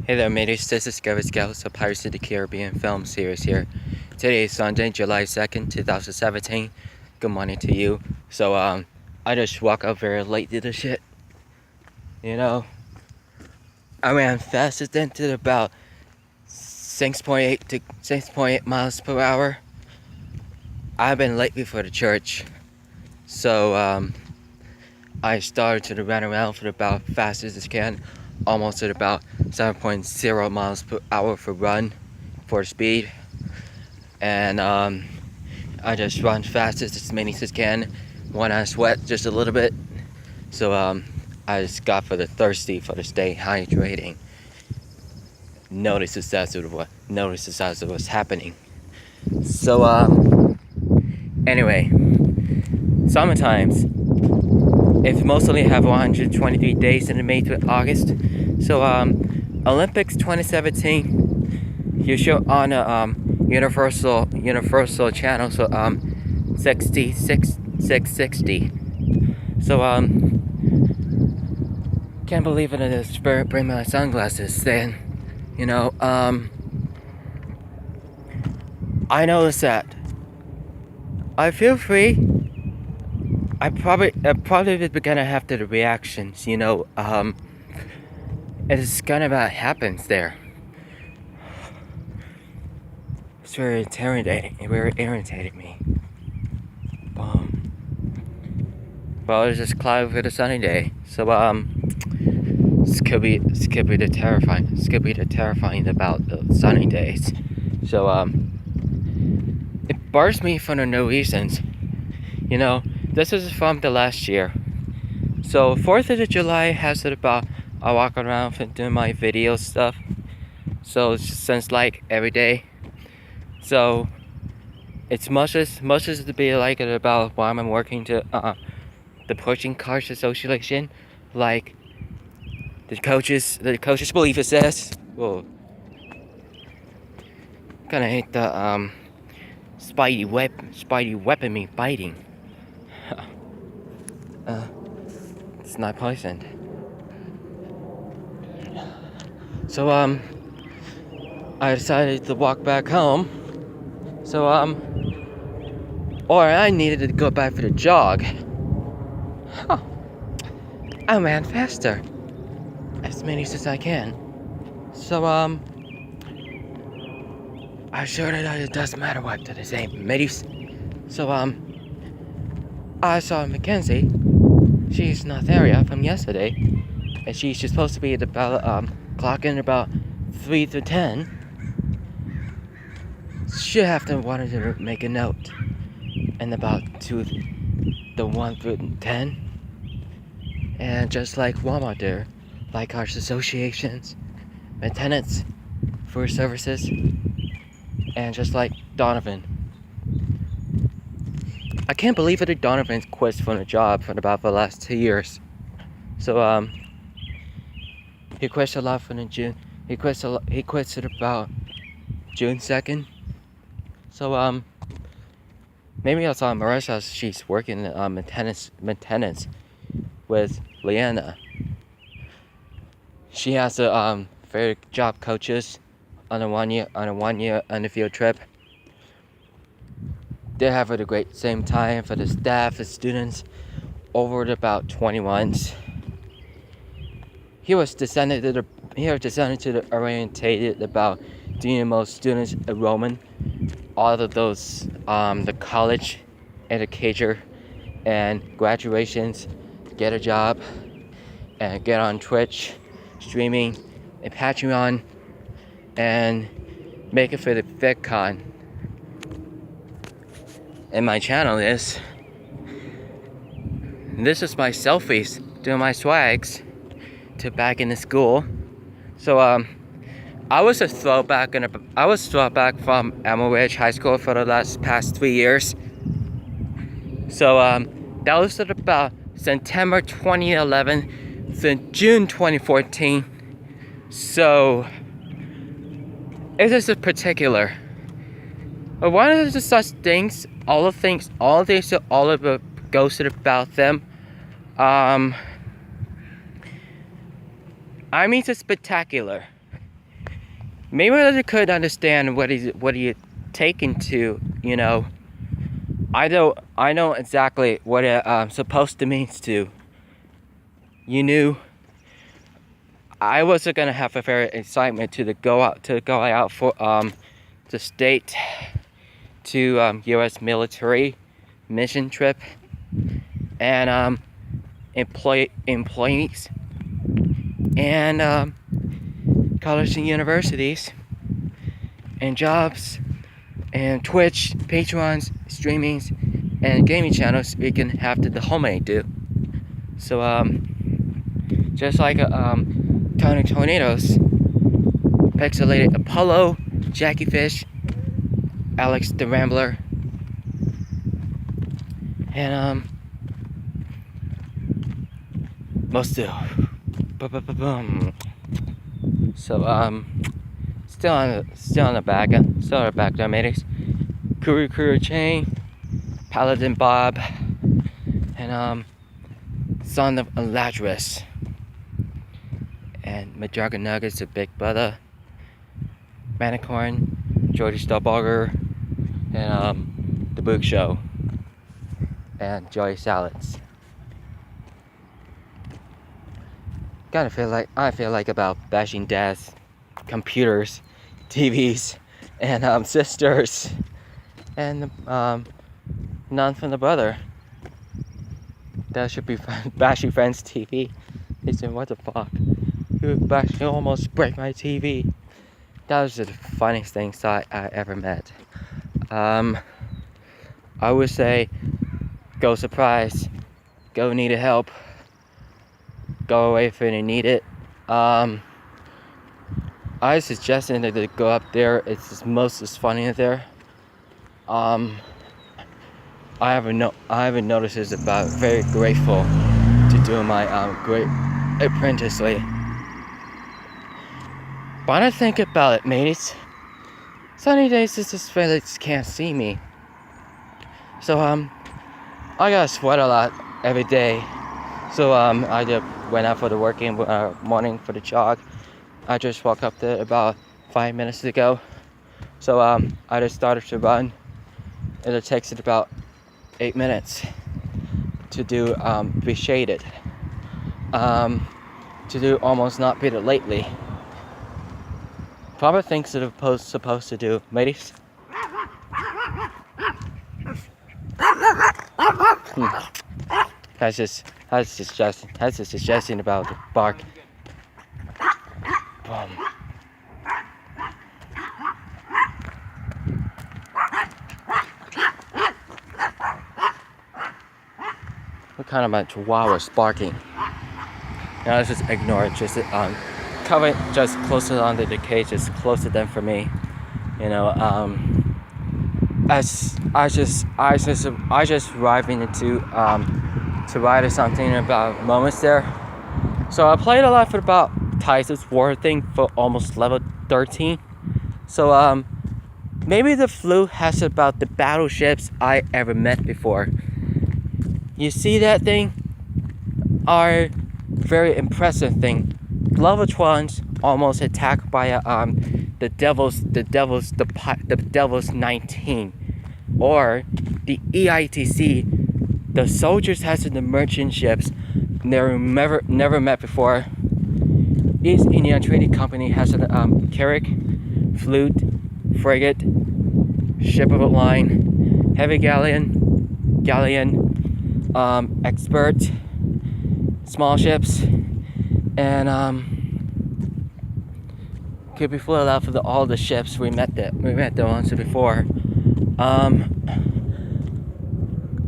Hey there, mateys. This is Gary Scouts of Pirates of the Caribbean film series here. Today is Sunday, July 2nd, 2017. Good morning to you. So, I just woke up very late to the shit. You know, I ran fastest into about 6.8 to 6.8 miles per hour. I've been late before the church. So, I started to run around for about fastest as I can. Almost at about 7.0 miles per hour for run for speed, and I just run fastest as many as I can when I sweat just a little bit. So I just got for the thirsty for the stay hydrating. Notice the size of what's happening. So anyway, summertimes. It's mostly have 123 days in the May to August. So Olympics 2017, you show on a Universal channel. So 660. So can't believe it is spirit. Bring my sunglasses. Then, I noticed that. I feel free. I probably gonna have the reactions, it's kind of what happens there. It's very intimidating. It very irritated me. Boom. Well, it's just cloudy for the sunny day, so this could be the terrifying about the sunny days. So it bars me for no reasons, This is from the last year. So 4th of July has it about I walk around and do my video stuff. So it's since like every day. So it's much as to be like it about why I'm working to the Pushing Cars Association, like the coaches belief it says. Whoa. Kinda hate the spidey weapon me biting. It's not poisoned. So I decided to walk back home. So or I needed to go back for the jog. I ran faster as many as I can. So I showed that it doesn't matter what to the same mateys. So I saw Mackenzie. She's not there yet from yesterday, and she's supposed to be at about clocking about 3 to 10. She have to wanted to make a note, and about 1 through 10, and just like Walmart there, like our associations, maintenance, food services, and just like Donovan. I can't believe that Donovan quit from a job for the last 2 years. So he quits a lot from June. He quits at about June 2nd. So maybe I saw Marissa. She's working maintenance with Leanna. She has a very job coaches on a 1 year on the field trip. They have at a great same time for the staff, the students, over at about 21s. He was descended to the orientated about doing most students enrollment, all of those the college educator and graduations, get a job and get on Twitch, streaming, and Patreon, and make it for the VidCon. And my channel is. This is my selfies doing my swags to back in the school. So I was throwback from Emerald Ridge High School for the past 3 years. So that was at about September 2011 to June 2014. So it is a particular. But one of the such things, all things that all of it goes about them. I mean, it's spectacular. Mayweather could understand what he's taking to, you know. I know exactly what it supposed to means to. You knew I wasn't gonna have a very excitement to go out for the state to U.S. military mission trip and employees and colleges and universities and jobs and Twitch, Patrons, streamings, and gaming channels we can have the homemade do. So just like Tony Tornadoes, Pixelated Apollo, Jackie Fish, Alex the Rambler, and most do. So still on the back mateys. Kuru Chain, Paladin Bob, and Son of Lazarus, and Majarga Nuggets, the Big Brother, Manicorn, Jordy Stallbarger, and The Book Show, and Joy Salads. I feel like about bashing dads, computers, TVs, and sisters, and none from the brother. That should be bashing friends TV. He said, "What the fuck? You almost break my TV." That was the funniest thing I ever met. I would say, go surprise, go need help, go away if you need it. I suggested that they go up there. It's just most as funny there. I haven't noticed it's about very grateful to do my great apprenticely. But I think about it, mates. Sunny days is just fellas can't see me. So I gotta sweat a lot every day. So I just went out for the working morning for the jog. I just walked up there about 5 minutes ago. So I just started to run. It takes it about 8 minutes to do be shaded. To do almost not beat it lately. Probably things that I'm supposed to do, mateys. That's just a suggestion about the bark. Boom. What kind of a chihuahua barking? Now let's just ignore it. Just cover it just closer onto the cage, just closer than for me. You know, I just arriving into to ride or something in about moments there. So I played a lot for about Tyson's War thing for almost level 13. So maybe the flu has about the battleships I ever met before. You see that thing? Are very impressive thing. Level 12s almost attacked by the devil's 19, or the EITC. The soldiers has the merchant ships never met before. East India Trading Company has a carrack, flute, frigate, ship of a line, heavy galleon, expert, small ships, and could be flew out for all the ships we met the ones before.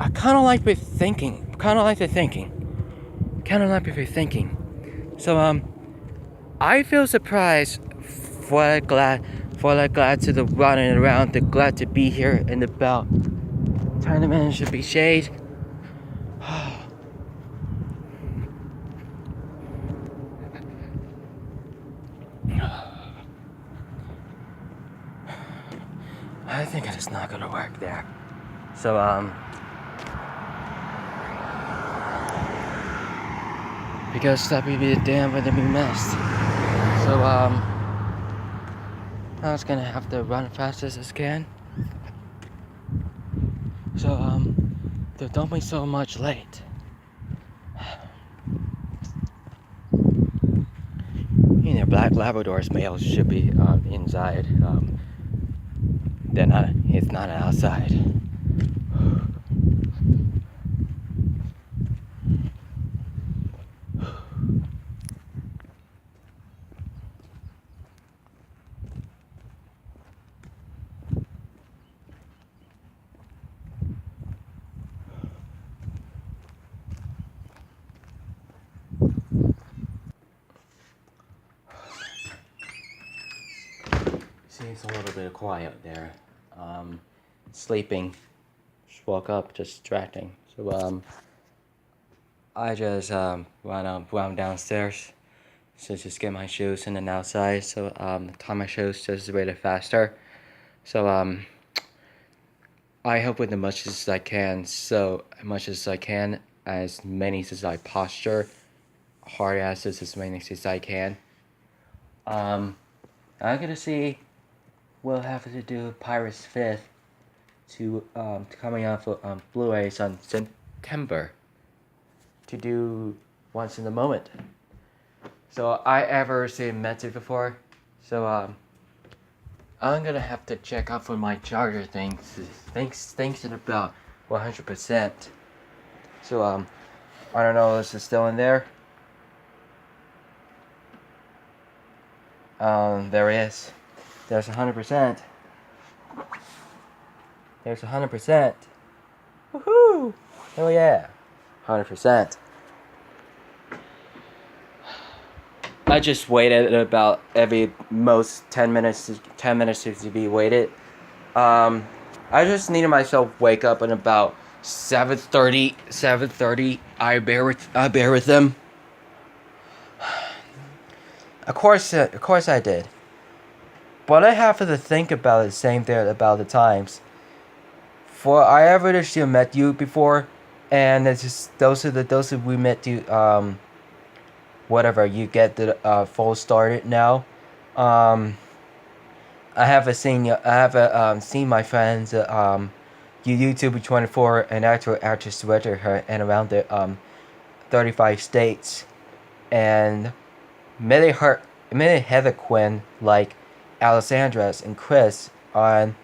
I kind of like thinking. So I feel surprised for glad to the running around, the glad to be here in the belt tournament should be shade. I think it is not gonna work there. So because that would be damn when we missed. So I was gonna have to run fast as I can. So, don't be so much late. You know, black Labrador's males should be inside. It's not outside. Seems a little bit quiet there. Sleeping. Just woke up, distracting. So, I just went downstairs to just get my shoes and then outside. So, tie my shoes just really faster. So, I help with as much as I can. So, as much as I can, as many as I posture, hard asses as many as I can. I'm gonna see. We'll have to do Pirates 5th to coming out for Blu-rays on September to do once in a moment. So I ever seen Metric before, so I'm gonna have to check out for my charger things in about 100%. So I don't know if this is still in there. There it is. There's 100%. There's 100%. Woohoo! Oh yeah, 100%. I just waited about every most 10 minutes to be waited. I just needed myself wake up at about 7:30. I bear with them. Of course I did. But I have to think about the same thing about the times. For I ever actually met you before, and it's just those who we met you whatever you get the full started now. I haven't seen you. I haven't seen my friends. You YouTube 24 and actress with her and around the 35 states, and many Heather Quinn like Alessandra's and Chris on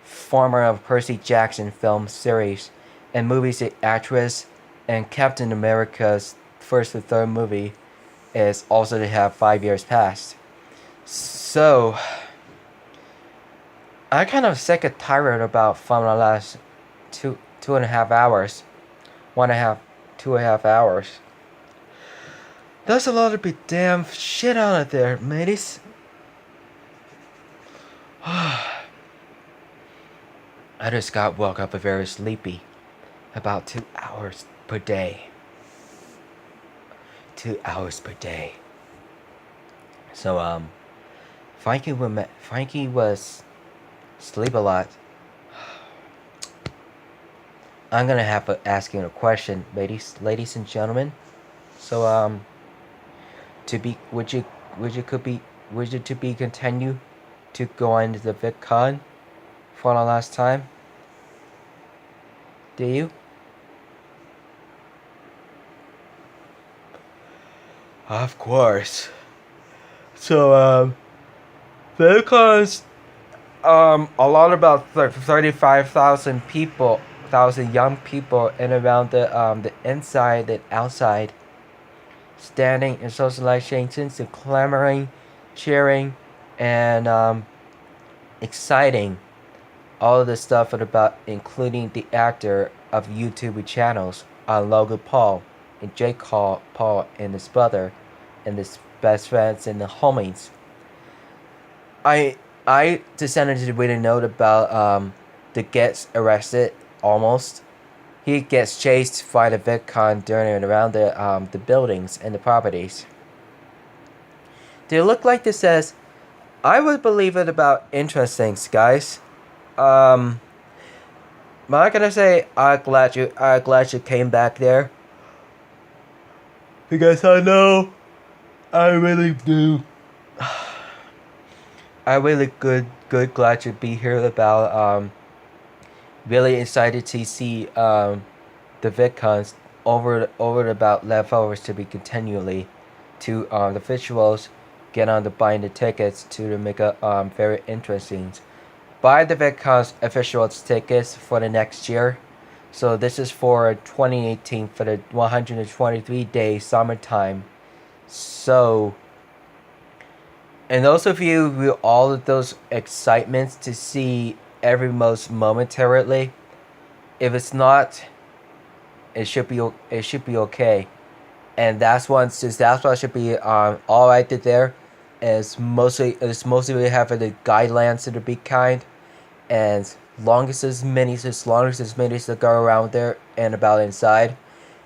former of Percy Jackson film series and movies. The actress and Captain America's first and third movie is also to have 5 years past. So I kind of sick and tired about from the last two and a half hours. 2.5 hours. There's a lot of big damn shit out there, mateys. I just woke up very sleepy. About 2 hours per day. 2 hours per day. So Frankie was sleep a lot. I'm gonna have to ask you a question, ladies and gentlemen. So would you continue to go on the VidCon for the last time? Do you? Of course. So VidCon's a lot about 35,000 people, young people, and around the inside and outside, standing and socializing, and clamoring, cheering, and exciting. All of the stuff about including the actor of YouTube channels, Logan Paul and Jake Paul and his brother, and his best friends and the homies. I decided to read a note about the gets arrested almost. He gets chased by the VidCon during and around the buildings and the properties. They look like this says, I would believe it about interesting, guys. But I'm gonna say I'm glad you came back there. Because I know I really do I'm really glad to be here about really excited to see the VidCons over about leftovers to be continually to the visuals get on the buying the tickets to make a very interesting. Buy the VidCons official tickets for the next year. So this is for 2018 for the 123 day summertime. So, and those of you with all of those excitements to see every most momentarily, if it's not, it should be okay. And that's what should be all right there. It's mostly we have the guidelines to be kind, and longest as many to go around there and about inside,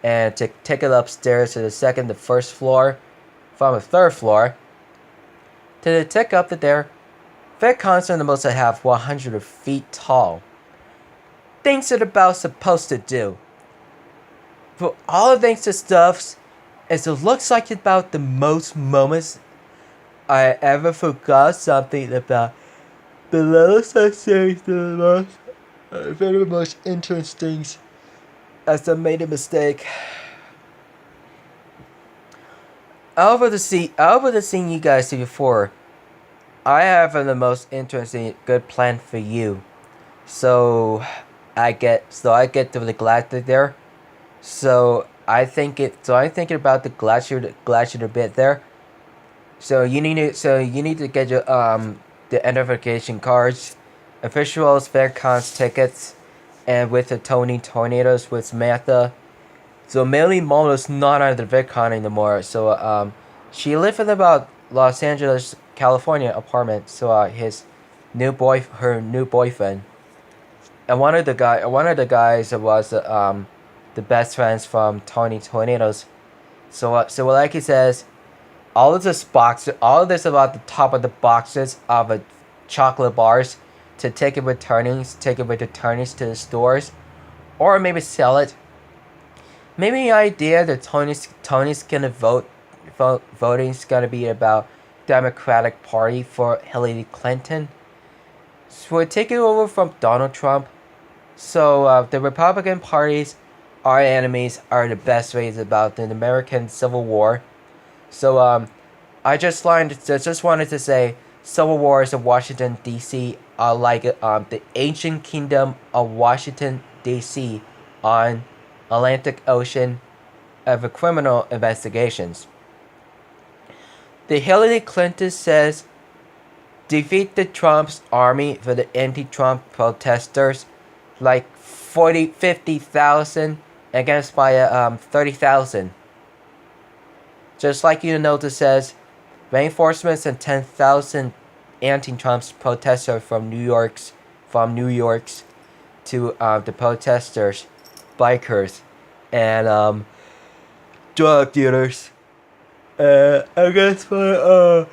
and to take it upstairs to the first floor, from the third floor, to take up to there. That concert the most I have 100 feet tall. Things that about supposed to do. For all the things to stuffs, as it looks like about the most moments I ever forgot something about the little series the most very much interesting as I made a mistake. Over the scene you guys see before, I have the most interesting good plan for you. So I get to the glacier there. I'm thinking about the glacier bit there. You need to get your the identification cards, officials, fair cons tickets, and with the Tony Tornadoes with Samantha. So Millie Molo's not on the VidCon anymore. So she lived in about Los Angeles, California apartment. So her new boyfriend, and one of the guys was the best friends from Tony Tornadoes. So like he says, all of this about the top of the boxes of chocolate bars to take it with the turnings to the stores, or maybe sell it. Maybe the idea that Tony's gonna voting's gonna be about Democratic Party for Hillary Clinton. So we're taking over from Donald Trump. So the Republican parties, our enemies, are the best ways about the American Civil War. So I just wanted to say, Civil Wars of Washington D.C. are like the ancient kingdom of Washington D.C. on Atlantic Ocean of criminal investigations. The Hillary Clinton says defeat the Trump's army for the anti-Trump protesters, like 50,000 against by 30,000. Just like you notice says, reinforcements and 10,000 anti-Trump protesters from New York's to the protesters, bikers, and drug dealers. I guess for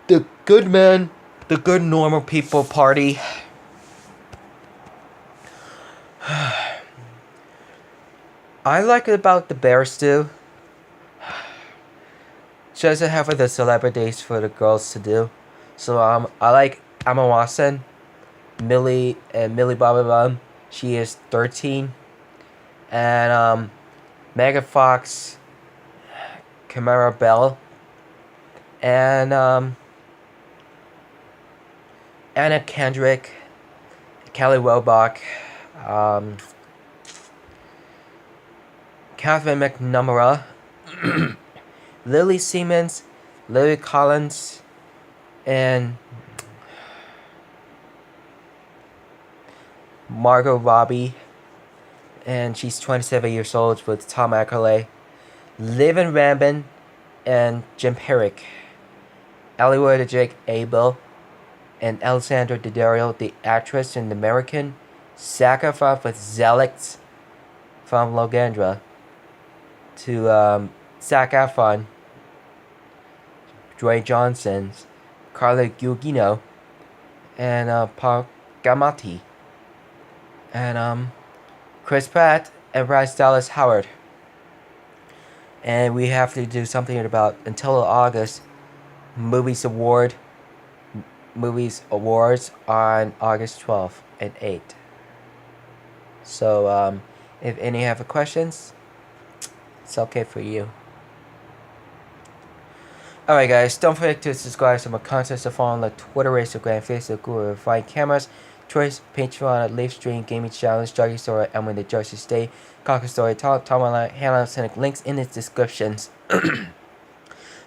the good man, the good normal people party. I like it about the Bears too. She doesn't have the celebrities for the girls to do. So I like Emma Watson, Millie Bobby Bum. She is 13, and Megan Fox, Camara Bell, and Anna Kendrick, Kelly Robach, Catherine McNamara, Lily Siemens, Lily Collins, and Margot Robbie, and she's 27 years old with Tom Ackerley, Livin Rambin, and Jim Herrick, Hollywood Jake Abel, and Alexandra Daddario, the actress and American, sacrificed with Zelix from Logandra, to Zac Efron, Dwayne Johnson, Carla Gugino, and Paul Giamatti, and Chris Pratt and Bryce Dallas Howard. And we have to do something about until August Movies Award, Movies Awards on August 12th and 8th. So if any have questions, it's okay for you. Alright guys, don't forget to subscribe to my content to follow on the Twitter, Instagram, Facebook, Google, Find Cameras, Twitch, Patreon, Live Stream, Gaming Challenge, Jersey Story, and the Jersey State, Cocker Story, Tom Online, Hannah, links in the descriptions.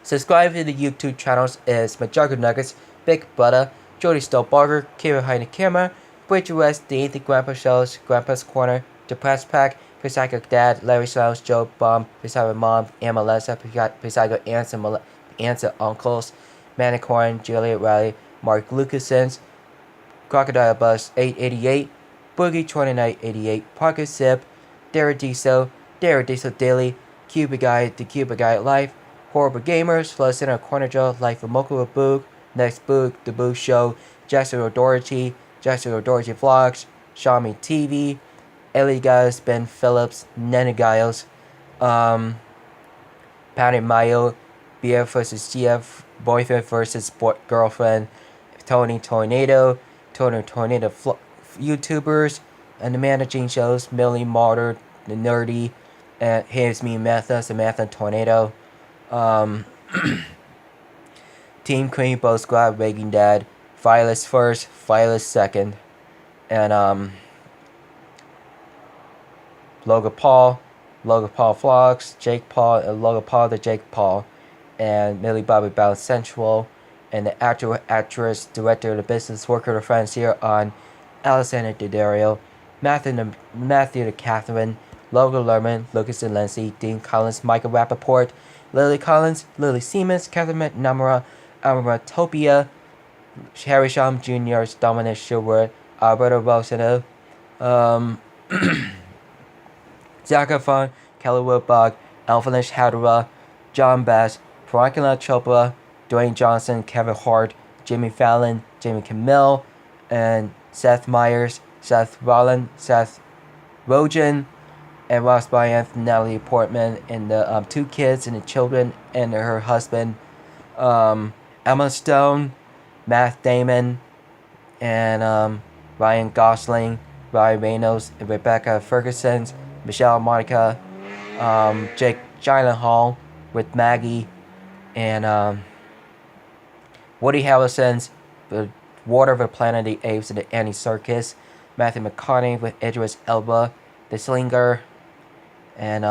Subscribe to the YouTube channels is Majorga Nuggets, Big Butter, Jody Stolbarger, Kira Behind the Camera, Bridge West, The Anything Grandpa Shows, Grandpa's Corner, Depressed Pack, Psycho Dad, Larry Slouch, Joe Bomb, Psycho Mom, and Melissa, Psycho Aunts and Uncles, Manicorn, Juliet Riley, Mark Lucasons, Crocodile Bus 888, Boogie 2988, Parker Sip, Dara Diesel Daily, Cuba Guy, The Cuba Guy Life, Horrible Gamers, Flood Center Corner Joe, Life of Mocha Boog, Next Boog, The Boo Show, Jackson O'Doherty Vlogs, Xiaomi TV, Ellie Giles, Ben Phillips, Nana Giles, Patty Mayo, BF vs. GF, Boyfriend vs. Girlfriend, Tony Tornado YouTubers, and the managing shows, Millie Martyr, The Nerdy, and Here's Me Samantha Tornado, Team Cream, Both Squad, Waking Dad, Violet's first, Violet's second, and Logan Paul Vlogs, Jake Paul, and Logan Paul the Jake Paul, and Millie Bobby Balance Sensual, and the actress, director, the business worker, the friends here on Alexander Daddario, Matthew the Catherine, Logan Lerman, Lucas and Lindsay, Dean Collins, Michael Rappaport, Lily Collins, Lily Siemens, Catherine McNamara, Amatopia, Harry Shum Jr., Dominic Sherwood, Alberto Bolsonaro, Zac Efron, Kelly Woodbog, Alphinish Hadra, John Bass, Prankula Chopra, Dwayne Johnson, Kevin Hart, Jimmy Fallon, Jamie Camille, and Seth Meyers, Seth Rollin, Seth Rogen, and Ross Bryant, Natalie Portman, and the two kids and the children and her husband, Emma Stone, Matt Damon, and Ryan Gosling, Ryan Reynolds, and Rebecca Ferguson, Michelle Monica, Jake Gyllenhaal with Maggie, and Woody Harrelson's The Water of the Planet of the Apes and the Annie Serkis, Matthew McConaughey with Idris Elba, The Slinger, and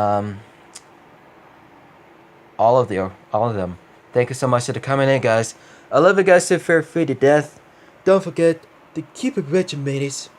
all of them. Thank you so much for coming in, guys. I love you guys so fair free to death. Don't forget to keep it rich, mateys.